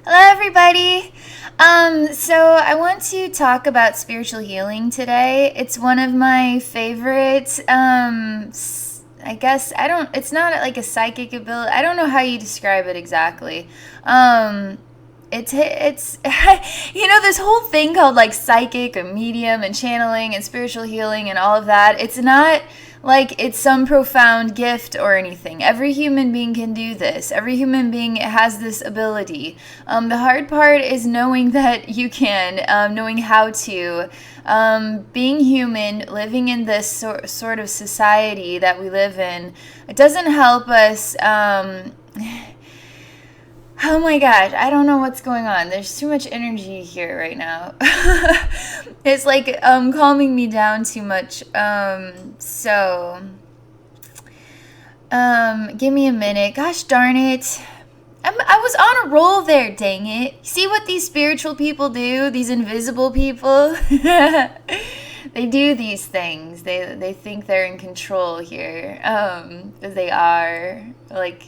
Hello, everybody. So I want to talk about spiritual healing today. It's one of my favorite. I guess I don't. It's not like a psychic ability. I don't know how you describe it exactly. Um, it's this whole thing called like psychic and medium and channeling and spiritual healing and all of that. It's not like it's some profound gift or anything. Every human being can do this. Every human being has this ability. The hard part is knowing that you can, knowing how to. Being human, living in this sort of society that we live in, it doesn't help us. Oh my gosh, I don't know what's going on. There's too much energy here right now. It's like calming me down too much. Give me a minute. Gosh darn it. I was on a roll there, dang it. See what these spiritual people do? These invisible people? They do these things. They think they're in control here. They are. Like,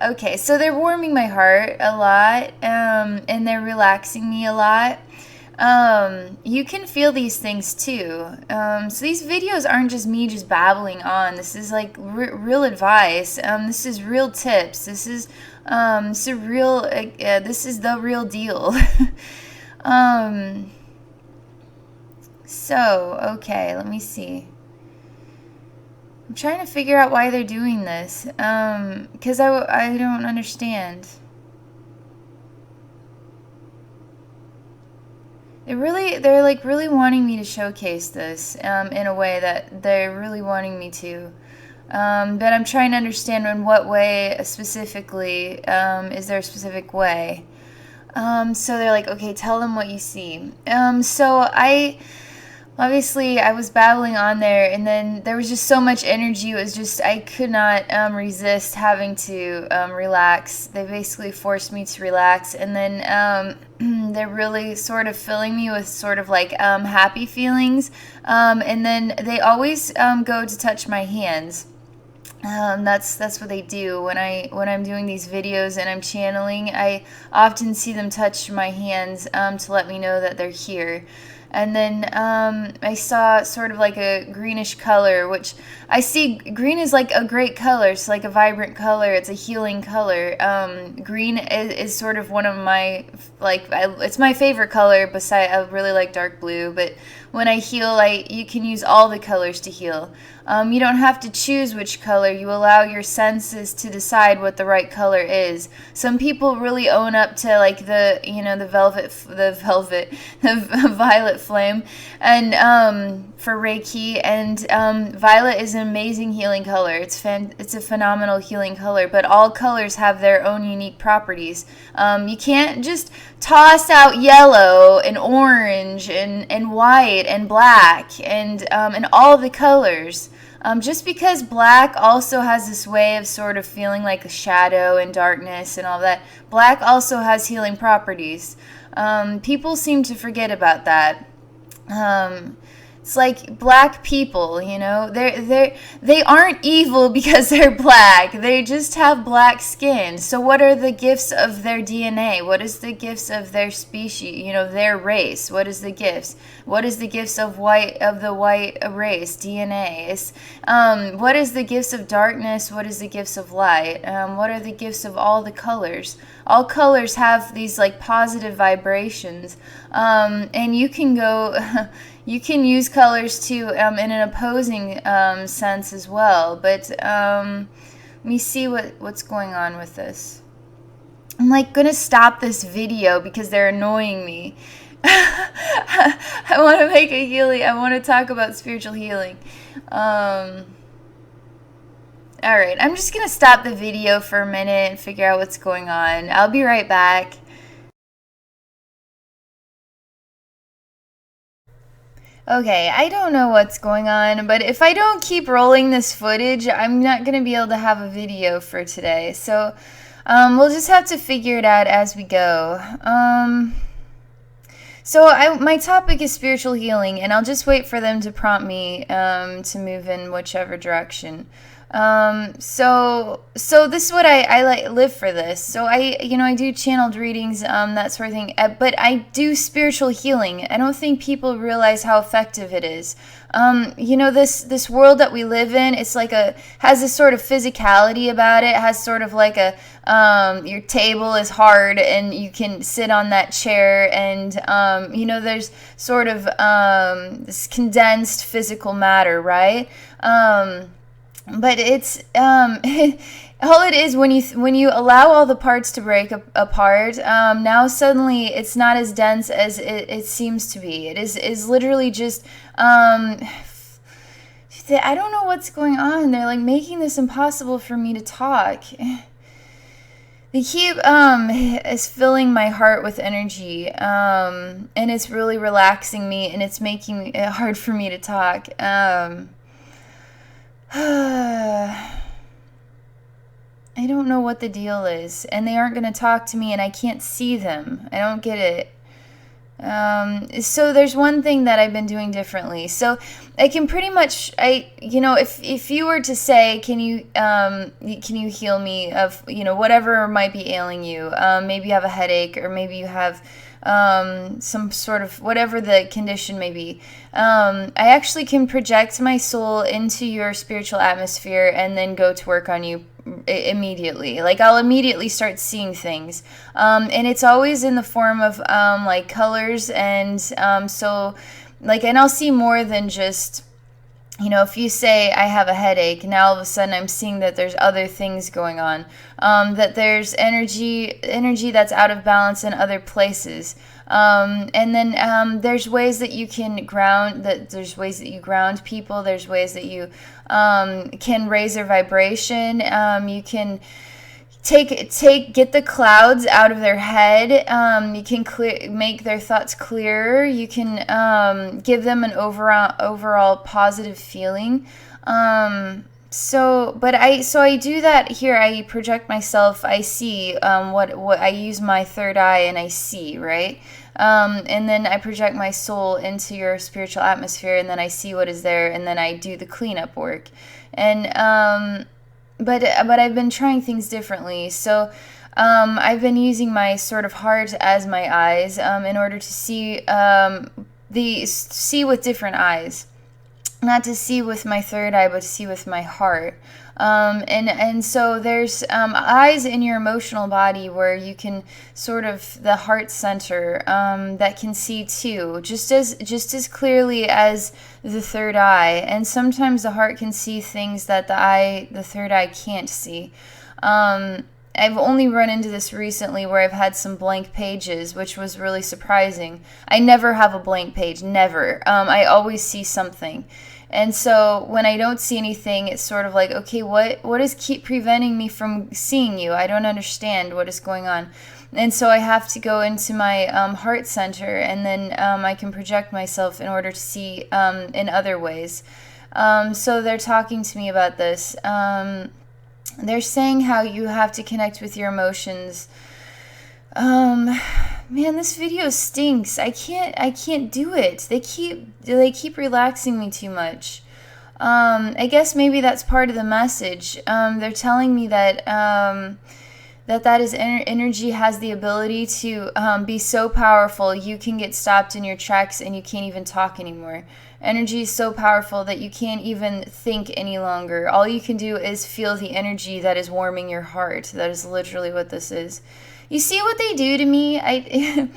okay, so they're warming my heart a lot, and they're relaxing me a lot. You can feel these things too. So these videos aren't just me just babbling on. This is like real advice. This is real tips. This is real. This is the real deal. um, okay, let me see. I'm trying to figure out why they're doing this, because I don't understand. They're like really wanting me to showcase this, in a way that they're really wanting me to. But I'm trying to understand in what way specifically, is there a specific way? So they're like, okay, tell them what you see. Obviously, I was babbling on there, and then there was just so much energy. It was just, I could not resist having to relax. They basically forced me to relax, and then they're really sort of filling me with sort of like happy feelings. And then they always go to touch my hands. That's what they do when I'm doing these videos and I'm channeling. I often see them touch my hands to let me know that they're here. And then I saw sort of like a greenish color, which I see green is like a great color. It's like a vibrant color. It's a healing color. Green is sort of one of my, it's my favorite color. Besides, I really like dark blue. But when I heal, you can use all the colors to heal. You don't have to choose which color. You allow your senses to decide what the right color is. Some people really own up to like the violet flame, and for Reiki, and violet is an amazing healing color. It's a phenomenal healing color. But all colors have their own unique properties. You can't just toss out yellow and orange and white and black and all the colors. Just because black also has this way of sort of feeling like a shadow and darkness and all that, black also has healing properties. People seem to forget about that. It's like black people, they aren't evil because they're black. They just have black skin. So what are the gifts of their DNA? What is the gifts of their species, their race? What is the gifts? What is the gifts of the white race, DNA? What is the gifts of darkness? What is the gifts of light? What are the gifts of all the colors? All colors have these like positive vibrations. And you can go you can use colors too, in an opposing sense as well. But let me see what's going on with this. I'm like gonna stop this video because they're annoying me. I want to make a healing. I want to talk about spiritual healing. All right, I'm just gonna stop the video for a minute and figure out what's going on. I'll be right back. Okay, I don't know what's going on, but if I don't keep rolling this footage, I'm not going to be able to have a video for today. So we'll just have to figure it out as we go. My topic is spiritual healing, and I'll just wait for them to prompt me to move in whichever direction. So this is what I like live for this. So I do channeled readings, that sort of thing. But I do spiritual healing. I don't think people realize how effective it is. This world that we live in, it's like has this sort of physicality about it. It has sort of like your table is hard and you can sit on that chair, and there's sort of this condensed physical matter, right? But it's all it is when you allow all the parts to break apart. Now suddenly it's not as dense as it seems to be. It is literally just. I don't know what's going on. They're like making this impossible for me to talk. They keep is filling my heart with energy, and it's really relaxing me, and it's making it hard for me to talk. I don't know what the deal is, and they aren't going to talk to me, and I can't see them. I don't get it. So there's one thing that I've been doing differently. So I can pretty much, if you were to say, can you heal me of, whatever might be ailing you? Maybe you have a headache, or maybe you have some sort of whatever the condition may be. I actually can project my soul into your spiritual atmosphere and then go to work on you immediately. Like I'll immediately start seeing things, and it's always in the form of like colors, and and I'll see more than just, if you say I have a headache, now all of a sudden I'm seeing that there's other things going on, that there's energy that's out of balance in other places. And then there's ways that you can ground, there's ways that you ground people. There's ways that you can raise their vibration. You can get the clouds out of their head. You can make their thoughts clearer. You can give them an overall positive feeling. So I do that here. I project myself. I see what I use my third eye, and I see, right? And then I project my soul into your spiritual atmosphere, and then I see what is there, and then I do the cleanup work. And but I've been trying things differently. So I've been using my sort of heart as my eyes, in order to see see with different eyes. Not to see with my third eye, but to see with my heart. And so there's eyes in your emotional body where you can sort of, the heart center, that can see too, just as clearly as the third eye. And sometimes the heart can see things that the third eye can't see. I've only run into this recently where I've had some blank pages, which was really surprising. I never have a blank page, never. I always see something. And so when I don't see anything, it's sort of like, okay, what is keep preventing me from seeing you? I don't understand what is going on. And so I have to go into my heart center, and then I can project myself in order to see in other ways. So they're talking to me about this. They're saying how you have to connect with your emotions. Man, this video stinks. I can't do it. They keep relaxing me too much. I guess maybe that's part of the message. They're telling me that that is energy has the ability to be so powerful you can get stopped in your tracks and you can't even talk anymore. Energy is so powerful that you can't even think any longer. All you can do is feel the energy that is warming your heart. That is literally what this is. You see what they do to me? I'm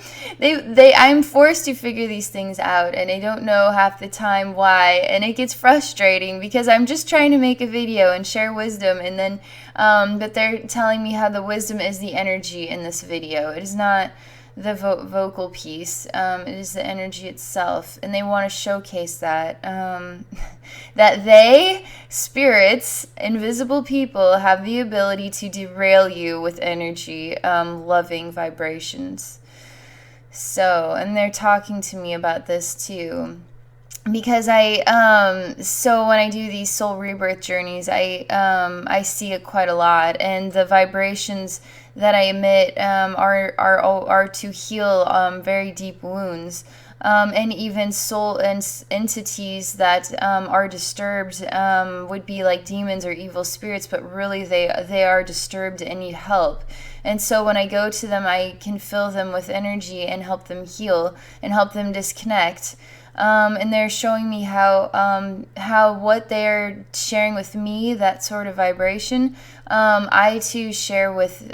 forced to figure these things out, and I don't know half the time why, and it gets frustrating because I'm just trying to make a video and share wisdom, and then but they're telling me how the wisdom is the energy in this video. It is not the vocal piece. It is the energy itself, and they want to showcase that that they, spirits, invisible people, have the ability to derail you with energy, loving vibrations. So, and they're talking to me about this too, because so when I do these soul rebirth journeys, I see it quite a lot, and the vibrations that I emit are to heal very deep wounds. and even soul entities that are disturbed would be like demons or evil spirits, but really they are disturbed and need help. And so when I go to them, I can fill them with energy and help them heal and help them disconnect. And they're showing me how what they're sharing with me, that sort of vibration, I too share with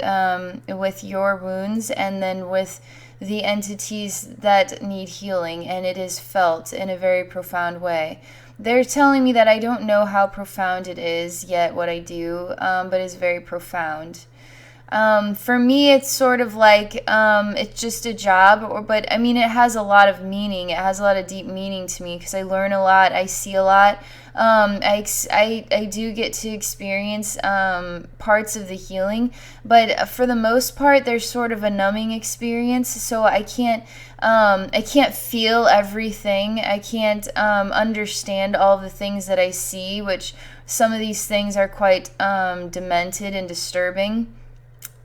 your wounds, and then with the entities that need healing, and it is felt in a very profound way. They're telling me that I don't know how profound it is yet, what I do, but it's very profound. For me, it's sort of like it's just a job, but I mean, it has a lot of meaning. It has a lot of deep meaning to me because I learn a lot, I see a lot. I do get to experience parts of the healing, but for the most part, there's sort of a numbing experience. So I can't feel everything. I can't understand all the things that I see, which some of these things are quite demented and disturbing.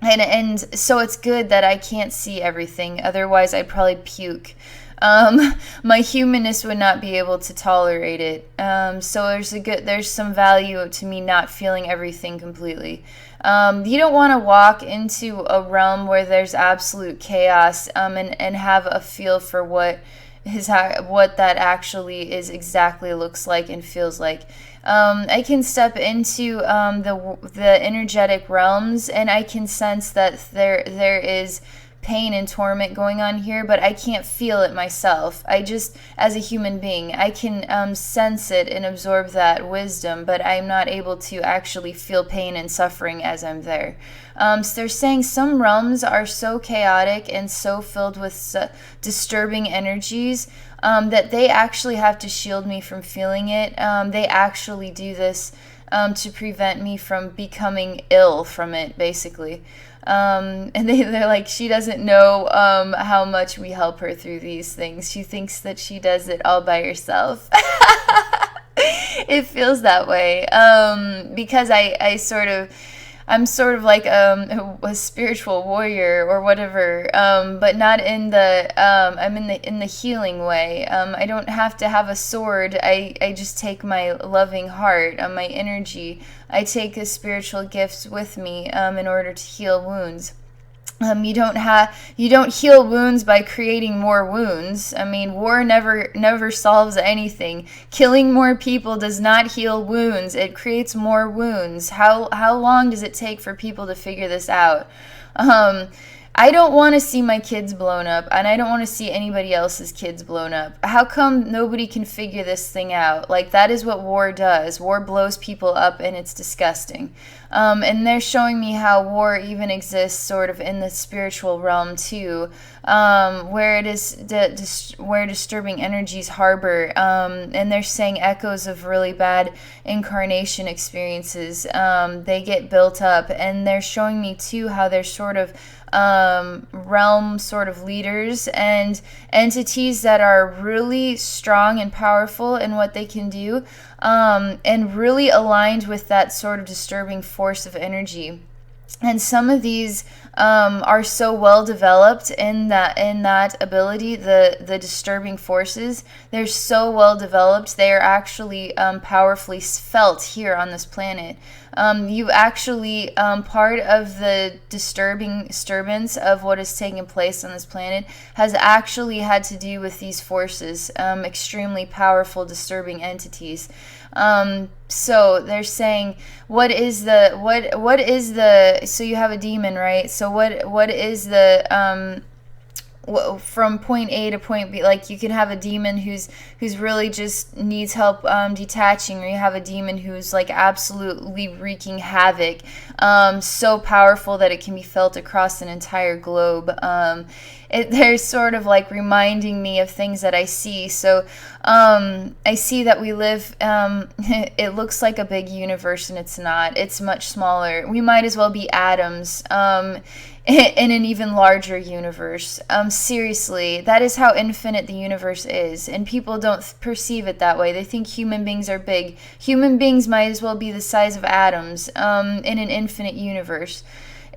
And so it's good that I can't see everything. Otherwise, I'd probably puke. My humanness would not be able to tolerate it. So there's some value to me not feeling everything completely. You don't want to walk into a realm where there's absolute chaos, and have a feel for what that actually is, exactly looks like and feels like. I can step into the energetic realms, and I can sense that there is pain and torment going on here, but I can't feel it myself. I just, as a human being, I can sense it and absorb that wisdom, but I'm not able to actually feel pain and suffering as I'm there. So they're saying some realms are so chaotic and so filled with disturbing energies that they actually have to shield me from feeling it. They actually do this to prevent me from becoming ill from it, basically. And they're like, she doesn't know how much we help her through these things. She thinks that she does it all by herself. It feels that way because I'm sort of like a spiritual warrior or whatever, but not in I'm in the healing way. I don't have to have a sword. I just take my loving heart, my energy. I take the spiritual gifts with me in order to heal wounds. You don't heal wounds by creating more wounds. I mean, war never solves anything. Killing more people does not heal wounds. It creates more wounds. How long does it take for people to figure this out? I don't want to see my kids blown up, and I don't want to see anybody else's kids blown up. How come nobody can figure this thing out? Like, that is what war does. War blows people up, and it's disgusting. And they're showing me how war even exists sort of in the spiritual realm too, where it is where disturbing energies harbor. And they're saying echoes of really bad incarnation experiences. They get built up, and they're showing me too how there's sort of realm sort of leaders and entities that are really strong and powerful in what they can do, and really aligned with that sort of disturbing force of energy. And some of these are so well developed in that ability, the disturbing forces. They're so well developed. They are actually powerfully felt here on this planet. You actually, part of the disturbance of what is taking place on this planet has actually had to do with these forces, extremely powerful, disturbing entities. So they're saying, what is the, so you have a demon, right? So what is the, from point A to point B, like you can have a demon who's really just needs help detaching, or you have a demon who's like absolutely wreaking havoc, so powerful that it can be felt across an entire globe. They're sort of like reminding me of things that I see. So I see that we live, it looks like a big universe, and it's not. It's much smaller. We might as well be atoms in an even larger universe. Seriously, that is how infinite the universe is, and people don't perceive it that way. They think human beings are big. Human beings might as well be the size of atoms in an infinite universe.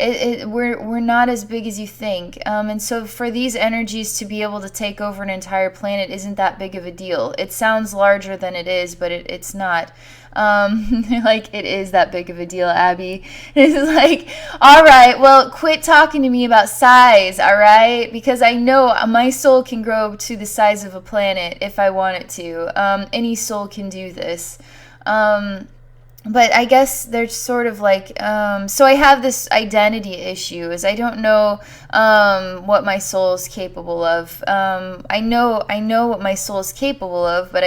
we're not as big as you think. And so for these energies to be able to take over an entire planet isn't that big of a deal. It sounds larger than it is, but it's not. Like, it is that big of a deal, Abby. It's like, all right, well, quit talking to me about size, all right? Because I know my soul can grow to the size of a planet if I want it to. Any soul can do this. But I guess there's sort of like, so I have this identity issue, is I don't know what my soul is capable of. I know what my soul is capable of, but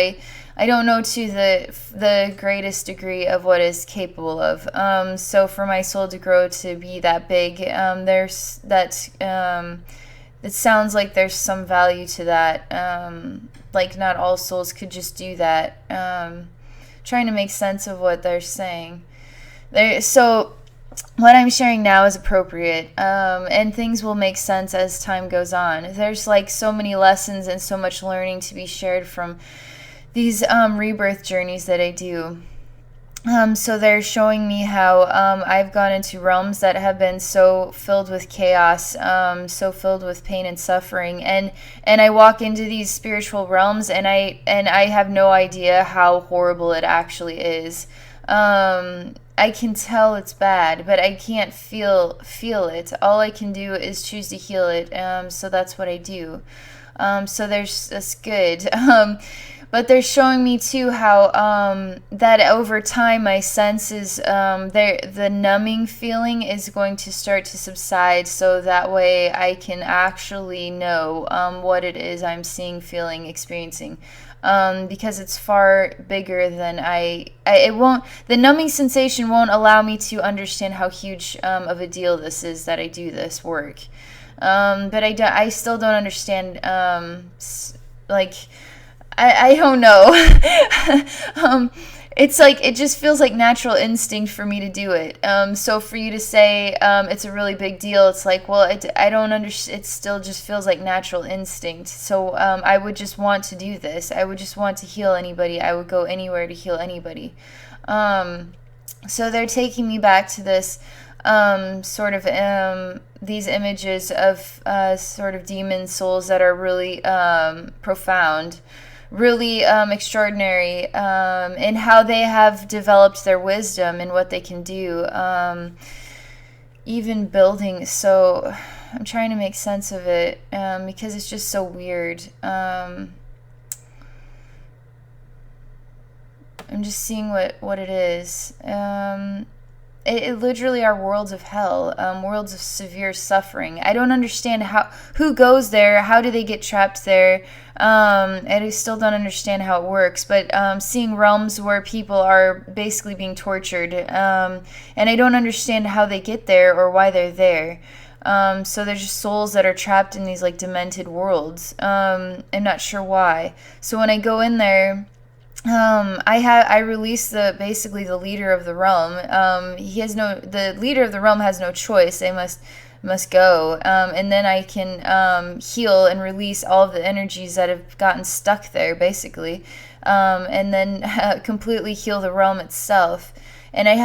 I don't know to the greatest degree of what it's capable of. So for my soul to grow to be that big, it sounds like there's some value to that. Like, not all souls could just do that. Trying to make sense of what they're saying. So what I'm sharing now is appropriate, and things will make sense as time goes on. There's like so many lessons and so much learning to be shared from these rebirth journeys that I do. So they're showing me how I've gone into realms that have been so filled with chaos, so filled with pain and suffering, and I walk into these spiritual realms, and I have no idea how horrible it actually is. I can tell it's bad, but I can't feel it. All I can do is choose to heal it. So that's what I do. So that's good. But they're showing me too how that over time my senses, the numbing feeling is going to start to subside, so that way I can actually know what it is I'm seeing, feeling, experiencing. Because it's far bigger than the numbing sensation won't allow me to understand how huge of a deal this is that I do this work. But I still don't understand, like, I don't know. It's like, it just feels like natural instinct for me to do it. So for you to say it's a really big deal, it's like, well, I don't understand. It still just feels like natural instinct. So I would just want to do this. I would just want to heal anybody. I would go anywhere to heal anybody. So they're taking me back to this sort of these images of sort of demon souls that are really profound, really extraordinary, in how they have developed their wisdom and what they can do, even building. So I'm trying to make sense of it, because it's just so weird. I'm just seeing what it is. It literally are worlds of hell, worlds of severe suffering. I don't understand who goes there, how do they get trapped there, and I still don't understand how it works, but seeing realms where people are basically being tortured, and I don't understand how they get there or why they're there. So there's just souls that are trapped in these like demented worlds. I'm not sure why. So when I go in there, I release basically the leader of the realm. The leader of the realm has no choice. They must go. And then I can heal and release all of the energies that have gotten stuck there, basically. And then completely heal the realm itself. And I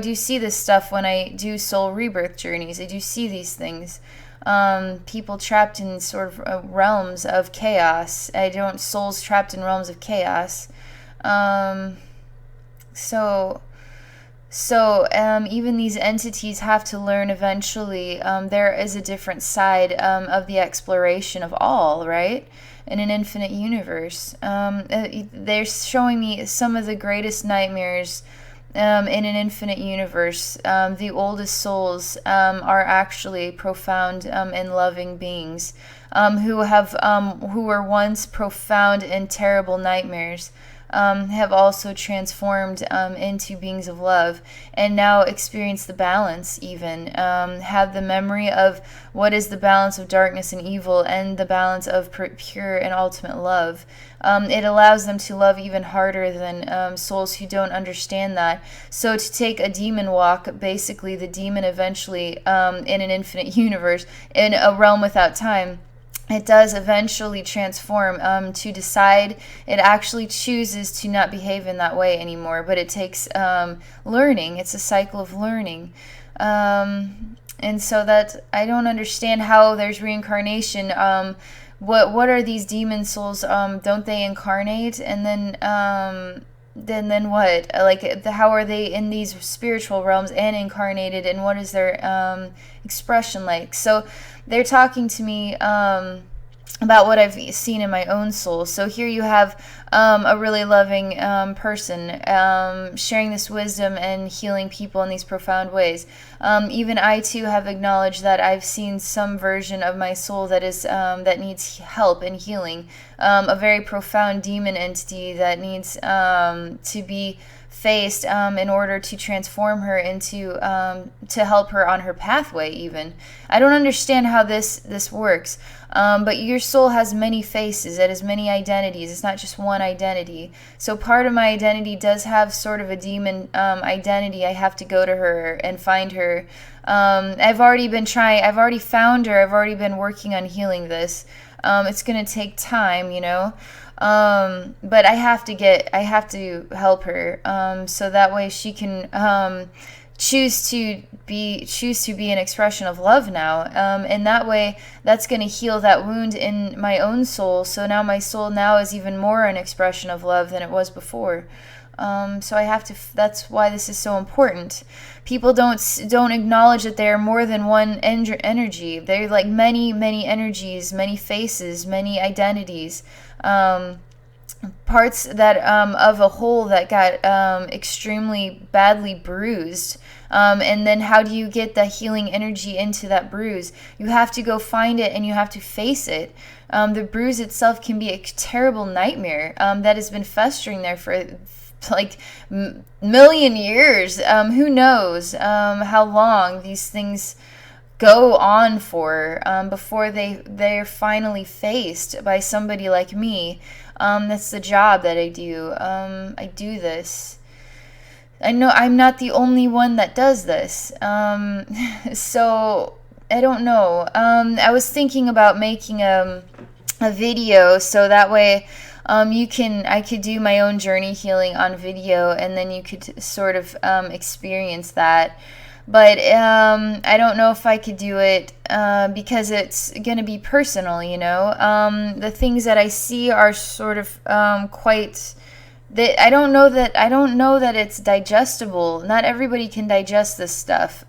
do see this stuff when I do soul rebirth journeys. I do see these things. People trapped in sort of realms of chaos. Souls trapped in realms of chaos. So even these entities have to learn eventually. There is a different side of the exploration of all, right? In an infinite universe. They're showing me some of the greatest nightmares in an infinite universe. The oldest souls are actually profound and loving beings who were once profound and terrible nightmares, have also transformed into beings of love, and now experience the balance, even have the memory of what is the balance of darkness and evil and the balance of pure and ultimate love. It allows them to love even harder than souls who don't understand that. So to take a demon walk, basically the demon eventually, in an infinite universe, in a realm without time, it does eventually transform to decide. It actually chooses to not behave in that way anymore, but it takes learning. It's a cycle of learning. And so that I don't understand how there's reincarnation. What are these demon souls? Don't they incarnate and then what? Like how are they in these spiritual realms and incarnated, and what is their expression like? So they're talking to me about what I've seen in my own soul. So here you have a really loving person sharing this wisdom and healing people in these profound ways. Even I too have acknowledged that I've seen some version of my soul that is that needs help and healing. A very profound demon entity that needs to be faced in order to transform her into to help her on her pathway. Even I don't understand how this works, but your soul has many faces. It has many identities. It's not just one identity. So part of my identity does have sort of a demon identity. I have to go to her and find her. I've already been trying. I've already found her. I've already been working on healing this. It's going to take time, you know. But I have to help her, so that way she can choose to be an expression of love now. And that way, that's going to heal that wound in my own soul. So now my soul now is even more an expression of love than it was before. So I have to. That's why this is so important. People don't acknowledge that they are more than one energy. They're like many energies, many faces, many identities. Parts that of a whole that got extremely badly bruised. And then how do you get the healing energy into that bruise? You have to go find it and you have to face it. The bruise itself can be a terrible nightmare that has been festering there for like million years. Who knows how long these things go on for before they're finally faced by somebody like me. That's the job that I do. I do this. I know I'm not the only one that does this. So I don't know. I was thinking about making a video so that way I could do my own journey healing on video, and then you could sort of experience that. But I don't know if I could do it because it's going to be personal, you know. The things that I see are sort of quite. I don't know that it's digestible. Not everybody can digest this stuff.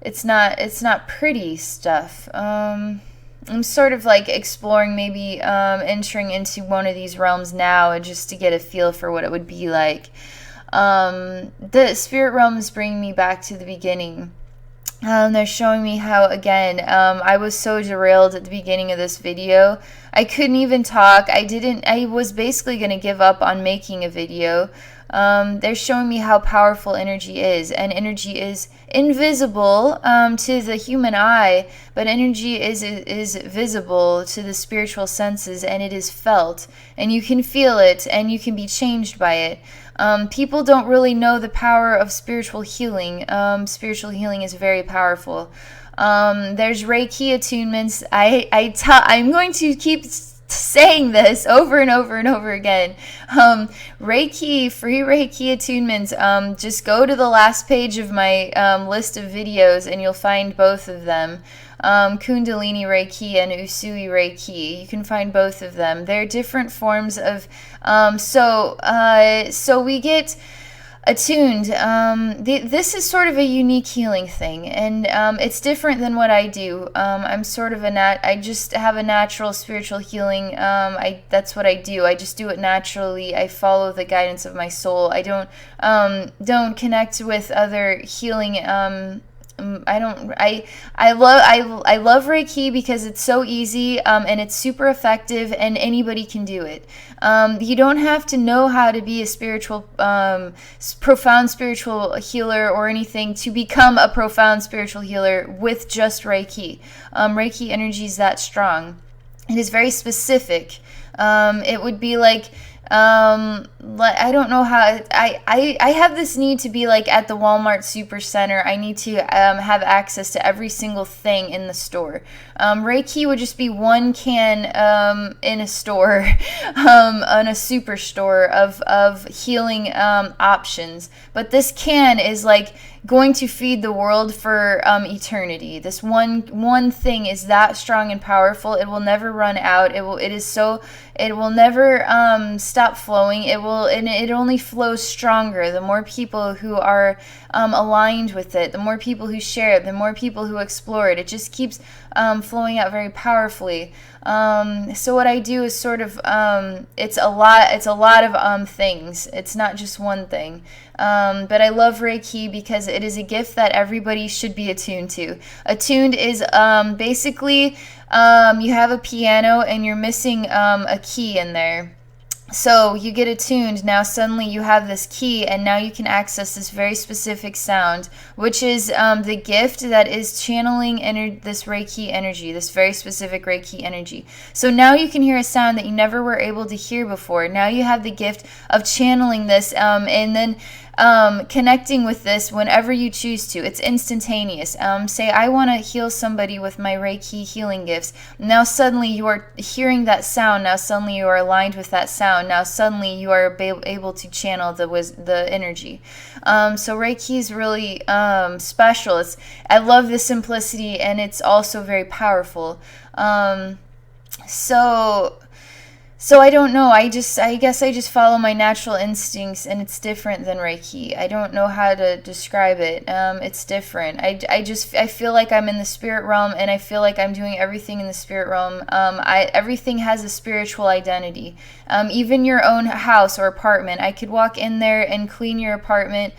It's not pretty stuff. I'm sort of like exploring maybe entering into one of these realms now, just to get a feel for what it would be like. The spirit realms bring me back to the beginning. They're showing me how, again, I was so derailed at the beginning of this video. I couldn't even talk. I was basically going to give up on making a video. They're showing me how powerful energy is, and energy is invisible to the human eye, but energy is visible to the spiritual senses, and it is felt, and you can feel it, and you can be changed by it. People don't really know the power of spiritual healing. Spiritual healing is very powerful. There's Reiki attunements. I'm going to keep saying this over and over and over again. Reiki, free Reiki attunements. Just go to the last page of my list of videos and you'll find both of them. Kundalini Reiki and Usui Reiki. You can find both of them. They're different forms of. So we get attuned. This is sort of a unique healing thing, and it's different than what I do. I'm sort of I just have a natural spiritual healing. That's what I do. I just do it naturally. I follow the guidance of my soul. I don't connect with other healing. I love Reiki because it's so easy and it's super effective and anybody can do it. You don't have to know how to be a spiritual, profound spiritual healer or anything to become a profound spiritual healer with just Reiki. Reiki energy is that strong. It is very specific. It would be like, I don't know how I have this need to be like at the Walmart super center. I need to have access to every single thing in the store. Reiki would just be one can in a store, on a superstore of healing options. But this can is like going to feed the world for eternity. This one thing is that strong and powerful. It will never run out. It will never stop flowing. And it only flows stronger. The more people who are aligned with it, the more people who share it, the more people who explore it. It just keeps flowing out very powerfully. So what I do is sort of it's a lot of things. It's not just one thing. But I love Reiki because it is a gift that everybody should be attuned to. Attuned is basically you have a piano and you're missing a key in there. So you get attuned, now suddenly you have this key, and now you can access this very specific sound, which is the gift that is channeling this Reiki energy, this very specific Reiki energy. So now you can hear a sound that you never were able to hear before. Now you have the gift of channeling this, and then connecting with this whenever you choose to. It's instantaneous. Say, I want to heal somebody with my Reiki healing gifts. Now suddenly you are hearing that sound. Now suddenly you are aligned with that sound. Now suddenly you are able to channel the energy. So Reiki is really special. I love the simplicity, and it's also very powerful. So I don't know. I guess I just follow my natural instincts, and it's different than Reiki. I don't know how to describe it. It's different. I feel like I'm in the spirit realm, and I feel like I'm doing everything in the spirit realm. Everything has a spiritual identity. Even your own house or apartment. I could walk in there and clean your apartment,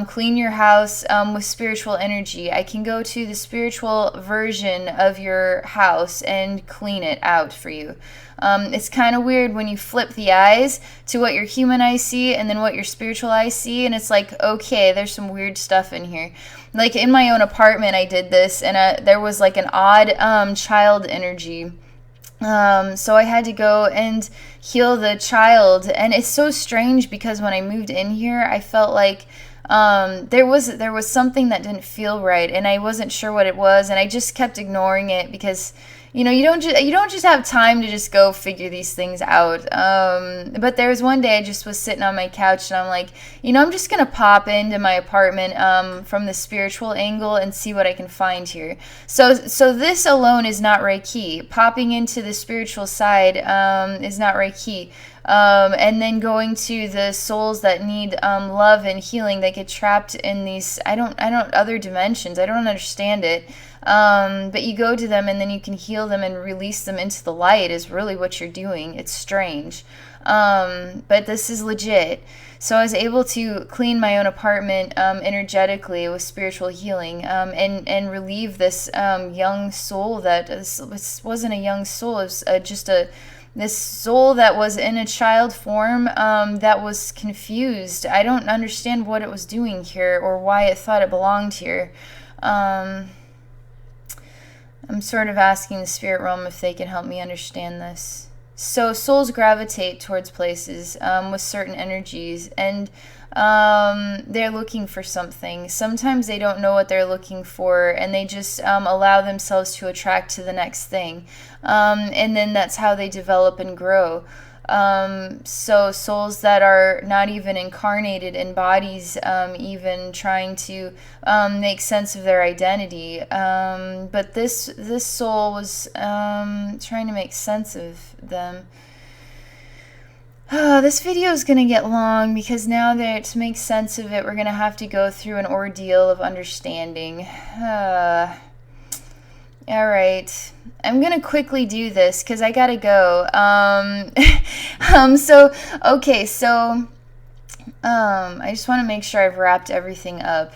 clean your house with spiritual energy. I can go to the spiritual version of your house and clean it out for you. It's kind of weird when you flip the eyes to what your human eyes see and then what your spiritual eyes see, and it's like, okay, there's some weird stuff in here. Like in my own apartment, I did this, and there was like an odd child energy. So I had to go and heal the child, and it's so strange because when I moved in here, I felt like there was something that didn't feel right, and I wasn't sure what it was, and I just kept ignoring it because, you know, you don't just have time to just go figure these things out. But there was one day I just was sitting on my couch, and I'm like, you know, I'm just gonna pop into my apartment from the spiritual angle and see what I can find here. So this alone is not Reiki. Popping into the spiritual side is not Reiki. And then going to the souls that need love and healing, that get trapped in these other dimensions. I don't understand it. But you go to them, and then you can heal them and release them into the light is really what you're doing. It's strange. But this is legit. So I was able to clean my own apartment energetically with spiritual healing, and relieve this young soul that wasn't a young soul. It was this soul that was in a child form that was confused. I don't understand what it was doing here or why it thought it belonged here. I'm sort of asking the spirit realm if they can help me understand this. So souls gravitate towards places with certain energies, and they're looking for something. Sometimes they don't know what they're looking for, and they just allow themselves to attract to the next thing. And then that's how they develop and grow. So souls that are not even incarnated in bodies, even trying to make sense of their identity. But this soul was trying to make sense of them. This video is going to get long because now that to make sense of it, we're going to have to go through an ordeal of understanding. All right, I'm going to quickly do this because I got to go. I just want to make sure I've wrapped everything up.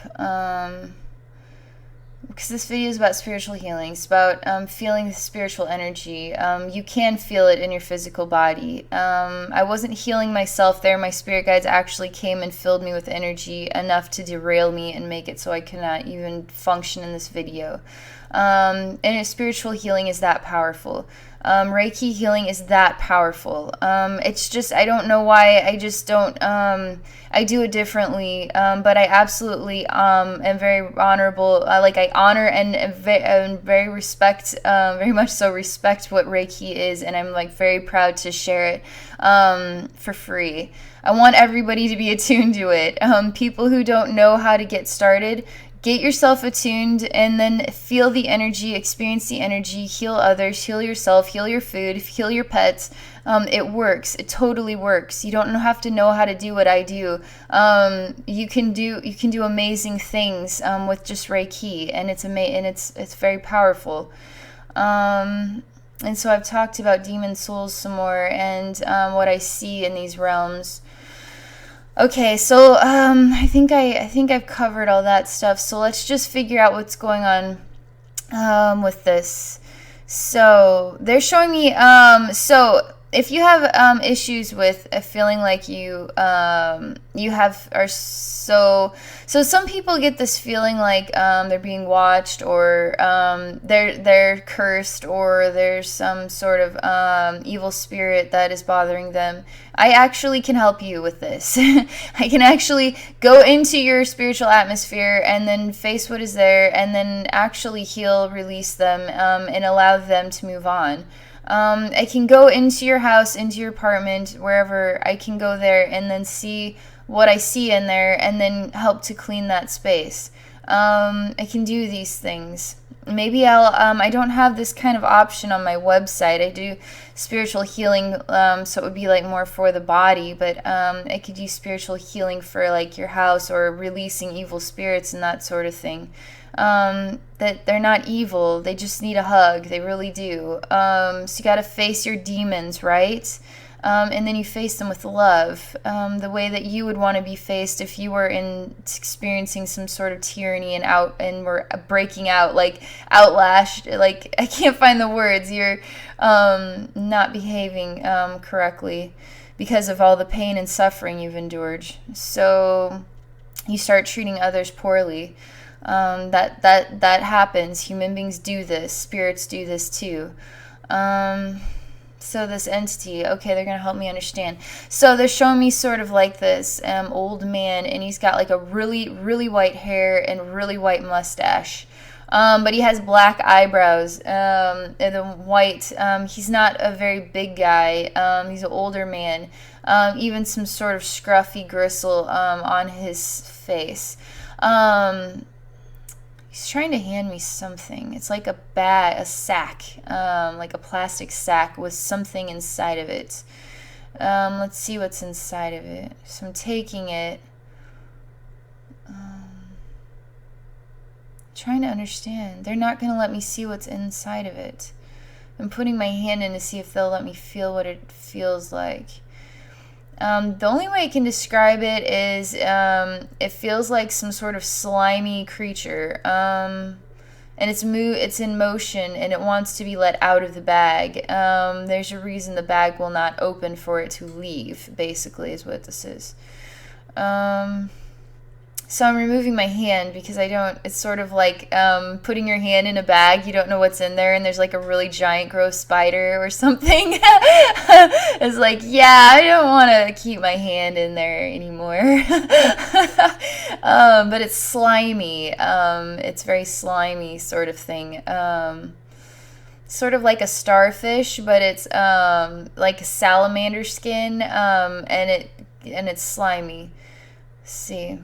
Because this video is about spiritual healing. It's about feeling the spiritual energy. You can feel it in your physical body. I wasn't healing myself there. My spirit guides actually came and filled me with energy enough to derail me and make it so I cannot even function in this video. And spiritual healing is that powerful. Reiki healing is that powerful. It's just, I don't know why, I just don't, I do it differently, but I absolutely am very honorable. Like, I honor and very respect, very much so respect what Reiki is, and I'm like very proud to share it for free. I want everybody to be attuned to it. People who don't know how to get started, get yourself attuned and then feel the energy, experience the energy, heal others, heal yourself, heal your food, heal your pets. It works. It totally works. You don't have to know how to do what I do. You can do amazing things with just Reiki, and it's very powerful. And so I've talked about demon souls some more, and what I see in these realms. Okay, so I think I've covered all that stuff. So let's just figure out what's going on with this. So they're showing me. So if you have issues with feeling like you have are so some people get this feeling like they're being watched, or they're cursed, or there's some sort of evil spirit that is bothering them. I actually can help you with this. I can actually go into your spiritual atmosphere and then face what is there, and then actually heal, release them, and allow them to move on. I can go into your house, into your apartment, wherever. I can go there and then see what I see in there, and then help to clean that space. I can do these things. Maybe I don't have this kind of option on my website. I do spiritual healing, so it would be like more for the body, but I could do spiritual healing for like your house, or releasing evil spirits and that sort of thing. That they're not evil, they just need a hug. They really do. So you got to face your demons, right? And then you face them with love, the way that you would want to be faced if you were experiencing some sort of tyranny and were breaking out, like outlashed. Like, I can't find the words. You're not behaving correctly because of all the pain and suffering you've endured. So you start treating others poorly. That happens. Human beings do this. Spirits do this too. So this entity, okay, they're going to help me understand. So they're showing me sort of like this old man, and he's got like a really, really white hair and really white mustache. But he has black eyebrows, and the white, he's not a very big guy. He's an older man. Even some sort of scruffy gristle on his face. He's trying to hand me something. It's like a sack, like a plastic sack with something inside of it. Let's see what's inside of it. So I'm taking it. Trying to understand. They're not going to let me see what's inside of it. I'm putting my hand in to see if they'll let me feel what it feels like. The only way I can describe it is it feels like some sort of slimy creature, and it's in motion, and it wants to be let out of the bag. There's a reason the bag will not open for it to leave, basically, is what this is. So I'm removing my hand because it's sort of like putting your hand in a bag. You don't know what's in there, and there's like a really giant gross spider or something. It's like, yeah, I don't want to keep my hand in there anymore. But it's slimy. It's very slimy sort of thing. Sort of like a starfish, but it's like a salamander skin, and it's slimy. Let's see.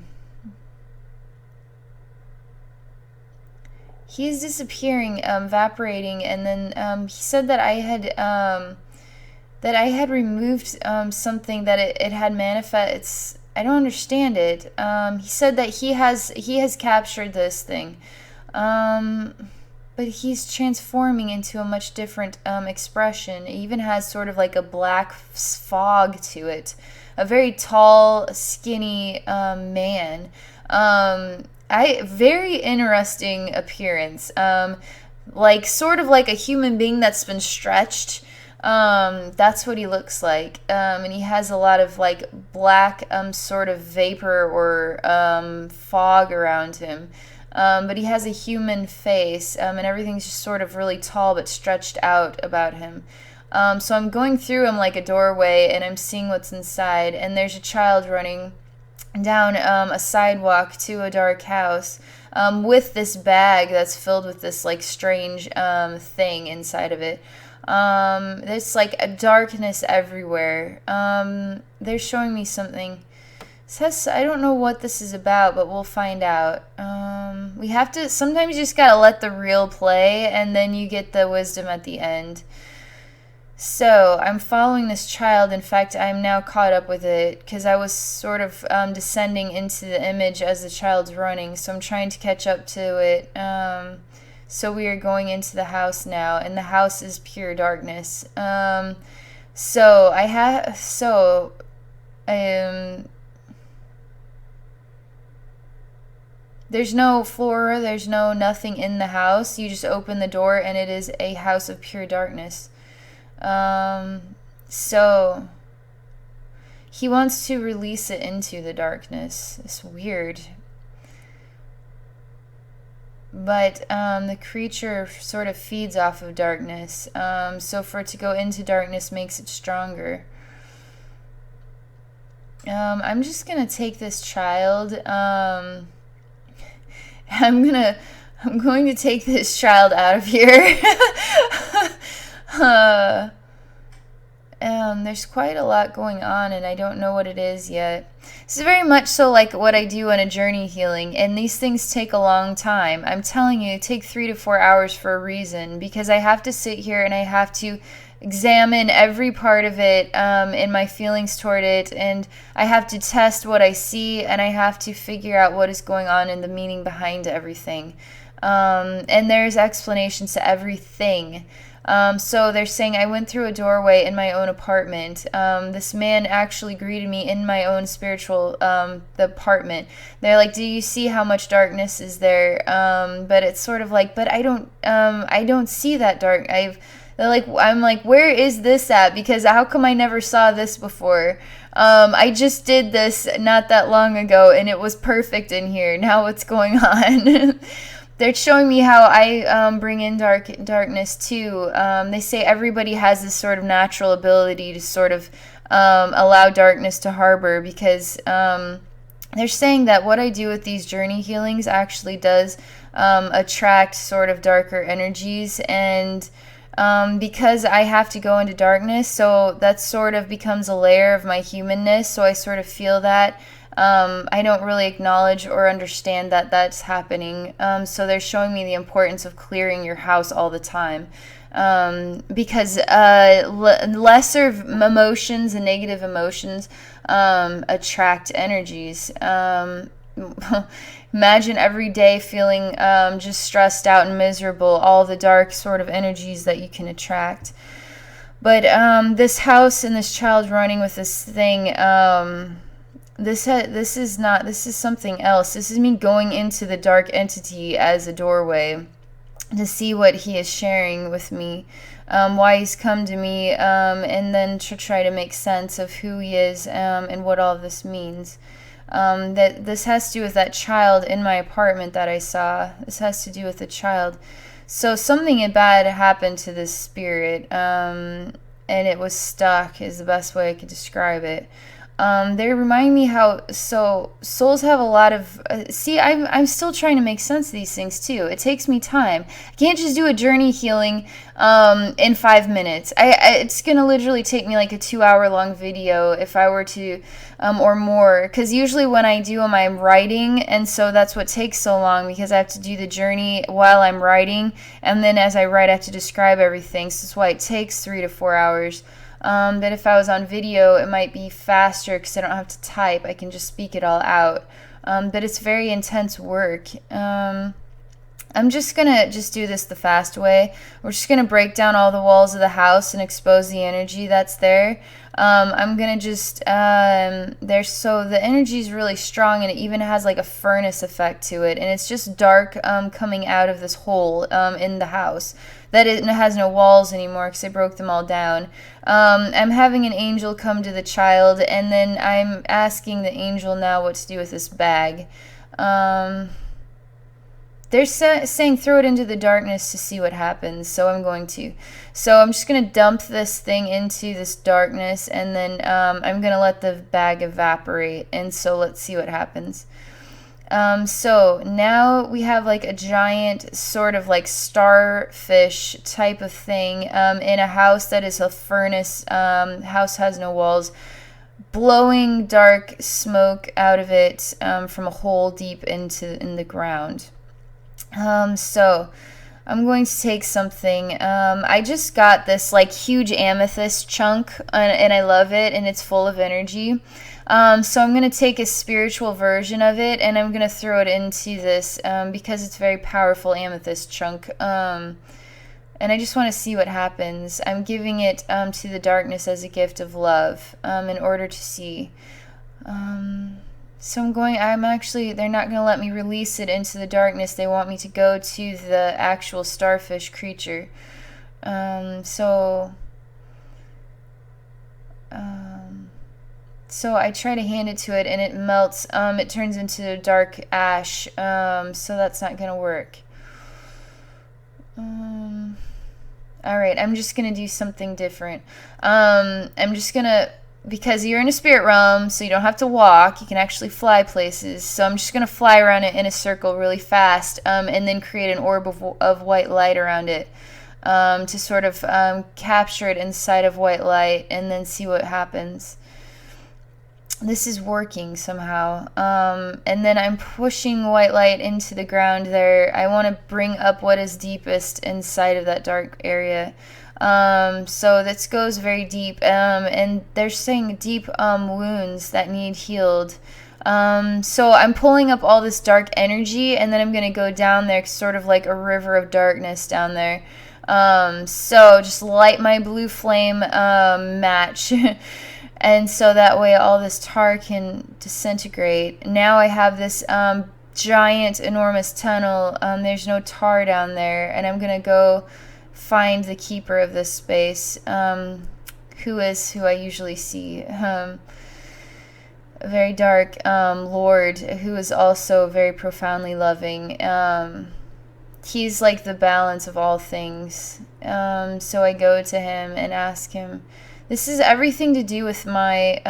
He's disappearing, evaporating, and then he said that I had removed something that it had manifest. I don't understand it. He said that he has captured this thing, but he's transforming into a much different expression. It even has sort of like a black fog to it. A very tall, skinny man. Very interesting appearance. Like sort of like a human being that's been stretched. That's what he looks like. And he has a lot of like black sort of vapor or fog around him. But he has a human face, and everything's just sort of really tall but stretched out about him. So I'm going through him like a doorway, and I'm seeing what's inside. And there's a child running down a sidewalk to a dark house with this bag that's filled with this like strange thing inside of it. There's like a darkness everywhere. They're showing me something. It says, I don't know what this is about, but we'll find out. We have to, sometimes you just gotta let the reel play, and then you get the wisdom at the end. So I'm following this child. In fact, I'm now caught up with it because I was sort of descending into the image as the child's running. So I'm trying to catch up to it. So we are going into the house now, and the house is pure darkness. So I have there's no flora, there's no nothing in the house. You just open the door, and it is a house of pure darkness. So he wants to release it into the darkness. It's weird. But the creature sort of feeds off of darkness. So for it to go into darkness makes it stronger. I'm just gonna take this child. I'm going to take this child out of here. There's quite a lot going on, and I don't know what it is yet. This is very much so like what I do in a journey healing, and these things take a long time. I'm telling you, it takes 3 to 4 hours for a reason, because I have to sit here and I have to examine every part of it and my feelings toward it, and I have to test what I see, and I have to figure out what is going on and the meaning behind everything. And there's explanations to everything. So they're saying I went through a doorway in my own apartment. This man actually greeted me in my own spiritual the apartment. They're like, "Do you see how much darkness is there?" But it's sort of like, "But I don't see that dark." I'm like, "Where is this at? Because how come I never saw this before? I just did this not that long ago, and it was perfect in here. Now what's going on?" They're showing me how I bring in darkness too. They say everybody has this sort of natural ability to sort of allow darkness to harbor, because they're saying that what I do with these journey healings actually does attract sort of darker energies, and because I have to go into darkness, so that sort of becomes a layer of my humanness, so I sort of feel that. I don't really acknowledge or understand that that's happening. So they're showing me the importance of clearing your house all the time. Because lesser emotions and negative emotions attract energies. Imagine every day feeling just stressed out and miserable, all the dark sort of energies that you can attract. But this house and this child running with this thing... This is something else. This is me going into the dark entity as a doorway to see what he is sharing with me, why he's come to me, and then to try to make sense of who he is and what all of this means. That this has to do with that child in my apartment that I saw. This has to do with the child. So something bad happened to this spirit, and it was stuck is the best way I could describe it. They remind me how, so souls have a lot of, I'm still trying to make sense of these things too. It takes me time. I can't just do a journey healing in 5 minutes. It's going to literally take me like a 2-hour long video if I were to, or more, because usually when I do them, I'm writing, and so that's what takes so long, because I have to do the journey while I'm writing, and then as I write, I have to describe everything, so that's why it takes 3 to 4 hours. But if I was on video, it might be faster because I don't have to type. I can just speak it all out. But it's very intense work. I'm just going to do this the fast way. We're just going to break down all the walls of the house and expose the energy that's there. I'm going to just, so the energy is really strong, and it even has like a furnace effect to it. And it's just dark coming out of this hole in the house. That it has no walls anymore because I broke them all down. I'm having an angel come to the child, and then I'm asking the angel now what to do with this bag. They're saying throw it into the darkness to see what happens, so I'm going to. So I'm just going to dump this thing into this darkness, and then I'm going to let the bag evaporate, and so let's see what happens. So now we have like a giant sort of like starfish type of thing in a house that is a furnace. House has no walls, blowing dark smoke out of it from a hole deep in the ground. So I'm going to take something. I just got this like huge amethyst chunk, and I love it, and it's full of energy. So I'm going to take a spiritual version of it, and I'm going to throw it into this because it's a very powerful amethyst chunk. And I just want to see what happens. I'm giving it to the darkness as a gift of love in order to see. So they're not going to let me release it into the darkness. They want me to go to the actual starfish creature. So I try to hand it to it, and it melts. It turns into dark ash. So that's not going to work. All right, I'm just going to do something different. I'm just going to, because you're in a spirit realm, so you don't have to walk. You can actually fly places. So I'm just going to fly around it in a circle really fast, and then create an orb of white light around it to sort of capture it inside of white light and then see what happens. This is working somehow. And then I'm pushing white light into the ground there. I want to bring up what is deepest inside of that dark area. So this goes very deep, and they're saying deep wounds that need healed. So I'm pulling up all this dark energy, and then I'm going to go down there, sort of like a river of darkness down there. So just light my blue flame match. And so that way all this tar can disintegrate. Now I have this giant, enormous tunnel. There's no tar down there, and I'm going to go find the keeper of this space, who I usually see. A very dark lord who is also very profoundly loving. He's like the balance of all things. So I go to him and ask him. This is everything to do with my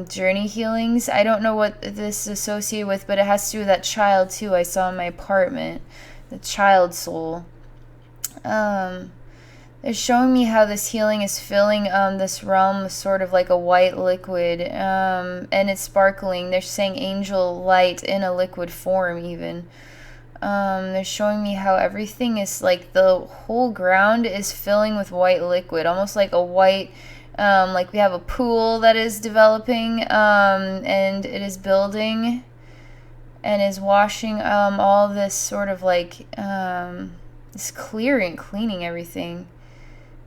journey healings. I don't know what this is associated with, but it has to do with that child too I saw in my apartment, the child soul. They're showing me how this healing is filling this realm with sort of like a white liquid, and it's sparkling. They're saying angel light in a liquid form even. They're showing me how everything is like the whole ground is filling with white liquid, almost like a white, like we have a pool that is developing, and it is building and is washing all this sort of like this cleaning everything.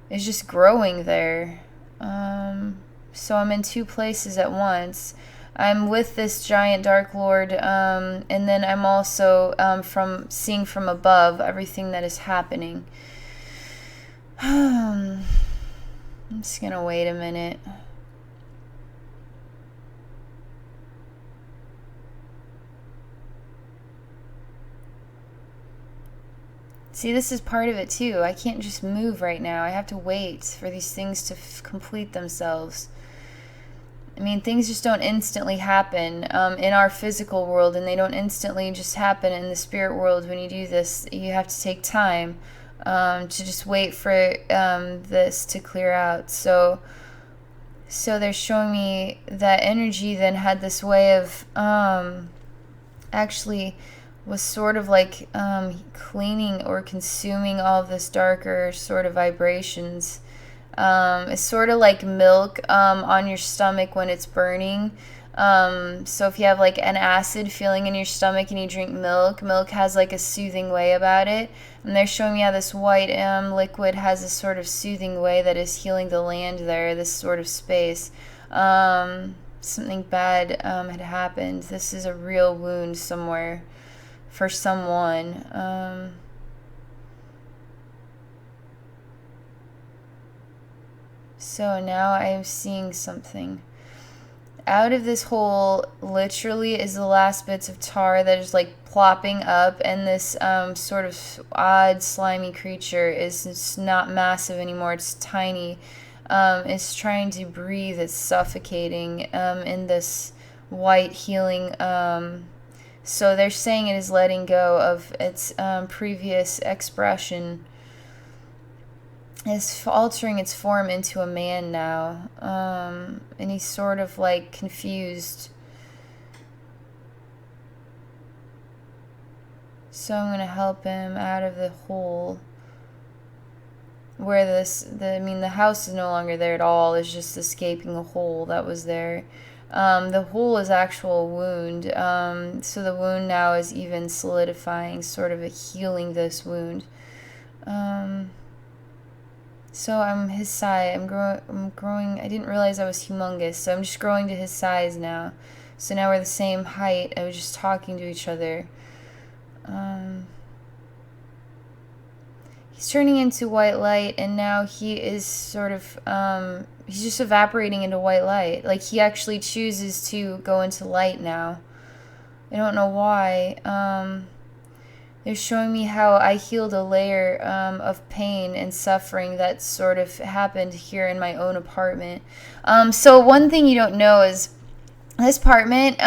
Is just growing there. So I'm in two places at once. I'm with this giant dark lord, and then I'm also seeing from above everything that is happening. I'm just gonna wait a minute. See, this is part of it too. I can't just move right now. I have to wait for these things to complete themselves. I mean, things just don't instantly happen in our physical world, and they don't instantly just happen in the spirit world. When you do this, you have to take time to just wait for this to clear out. So they're showing me that energy then had this way of actually was sort of like cleaning or consuming all of this darker sort of vibrations. It's sort of like milk on your stomach when it's burning. So if you have like an acid feeling in your stomach and you drink milk has like a soothing way about it. And they're showing me how this white liquid has a sort of soothing way that is healing the land there, this sort of space. Something bad had happened. This is a real wound somewhere for someone. So now I am seeing something. Out of this hole literally is the last bits of tar that is like plopping up, and this sort of odd slimy creature is it's not massive anymore, it's tiny. It's trying to breathe, it's suffocating in this white healing. So they're saying it is letting go of its previous expression. Is altering its form into a man now, and he's sort of like confused. So I'm gonna help him out of the hole where the house is no longer there at all. It's just escaping a hole that was there. The hole is actual wound, so the wound now is even solidifying, sort of healing this wound. So I'm his size. I'm growing. I didn't realize I was humongous, so I'm just growing to his size now. So now we're the same height. I was just talking to each other. He's turning into white light, and now he is sort of he's just evaporating into white light. Like, he actually chooses to go into light now. I don't know why. They're showing me how I healed a layer of pain and suffering that sort of happened here in my own apartment. So one thing you don't know is this apartment,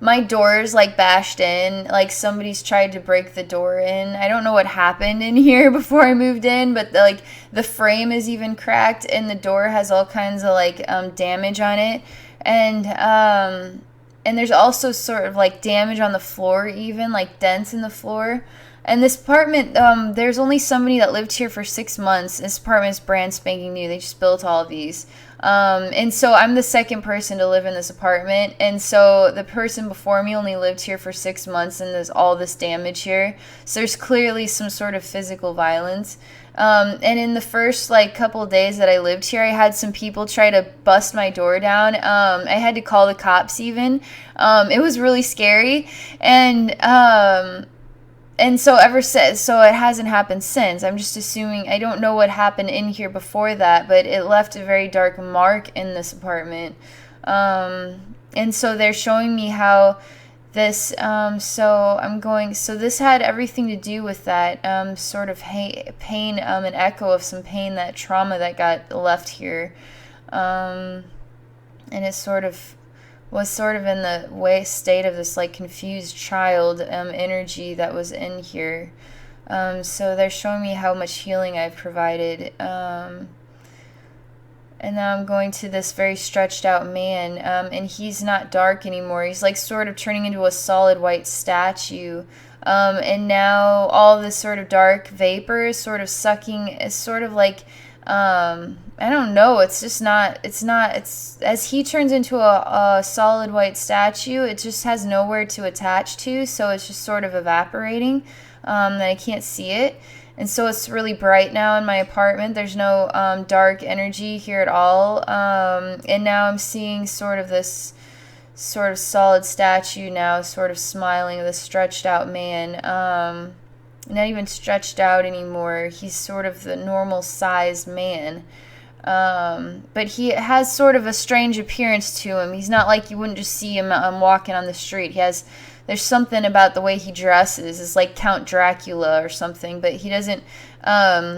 my door's like bashed in, like somebody's tried to break the door in. I don't know what happened in here before I moved in, but the frame is even cracked, and the door has all kinds of like damage on it, and there's also sort of like damage on the floor, even like dents in the floor. And this apartment, there's only somebody that lived here for 6 months. This apartment is brand spanking new. They just built all of these. And so I'm the second person to live in this apartment. And so the person before me only lived here for 6 months, and there's all this damage here. So there's clearly some sort of physical violence. And in the first like couple of days that I lived here, I had some people try to bust my door down. I had to call the cops even. It was really scary. And so ever since, so it hasn't happened since. I'm just assuming, I don't know what happened in here before that, but it left a very dark mark in this apartment. And so they're showing me how this, so this had everything to do with that sort of pain, an echo of some pain, that trauma that got left here. And it was sort of in the state of this like confused child energy that was in here. So they're showing me how much healing I've provided. And now I'm going to this very stretched out man, and he's not dark anymore. He's like sort of turning into a solid white statue. And now all this sort of dark vapor is sort of sucking, it's sort of like, I don't know, it's as he turns into a solid white statue, it just has nowhere to attach to, so it's just sort of evaporating, and I can't see it. And so it's really bright now in my apartment. There's no dark energy here at all. And now I'm seeing sort of this sort of solid statue now, sort of smiling, this stretched out man. Not even stretched out anymore. He's sort of the normal sized man. But he has sort of a strange appearance to him. He's not like you wouldn't just see him walking on the street. There's something about the way he dresses. It's like Count Dracula or something, but he doesn't,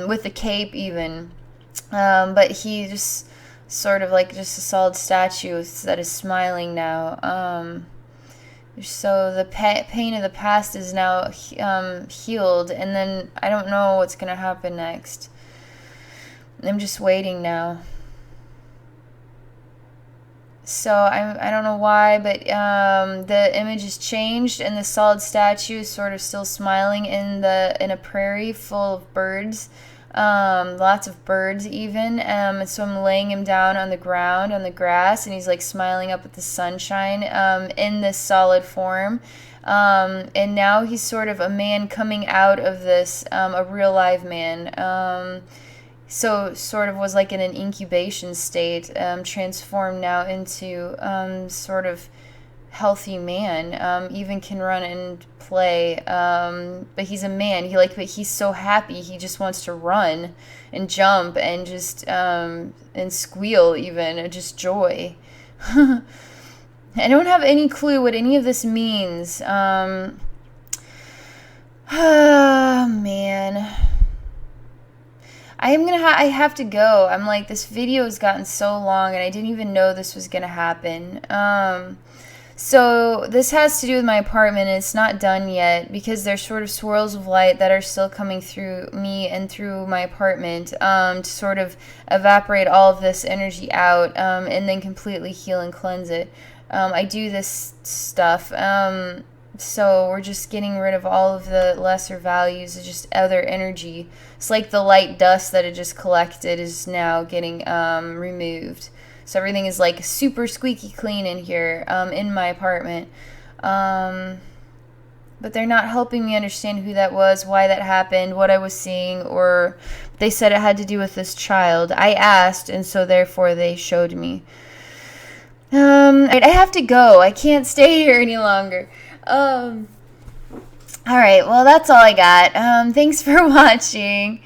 with the cape even. But he just sort of like just a solid statue that is smiling now. So the pain of the past is now healed, and then I don't know what's going to happen next. I'm just waiting now. So I don't know why, but the image has changed, and the solid statue is sort of still smiling in a prairie full of birds, lots of birds even. And so I'm laying him down on the ground on the grass, and he's like smiling up at the sunshine in this solid form. And now he's sort of a man coming out of this, a real live man. So sort of was like in an incubation state, transformed now into sort of healthy man, even can run and play, but he's a man. But he's so happy, he just wants to run and jump and just and squeal even, just joy. I don't have any clue what any of this means. Oh, man. I have to go. I'm like, this video has gotten so long and I didn't even know this was gonna happen. So this has to do with my apartment, and it's not done yet because there's sort of swirls of light that are still coming through me and through my apartment, to sort of evaporate all of this energy out, and then completely heal and cleanse it. I do this stuff. So we're just getting rid of all of the lesser values, just other energy. It's like the light dust that had just collected is now getting removed. So everything is like super squeaky clean in here, in my apartment. But they're not helping me understand who that was, why that happened, what I was seeing, or they said it had to do with this child. I asked, and so therefore they showed me. I have to go. I can't stay here any longer. All right, well, that's all I got. Thanks for watching.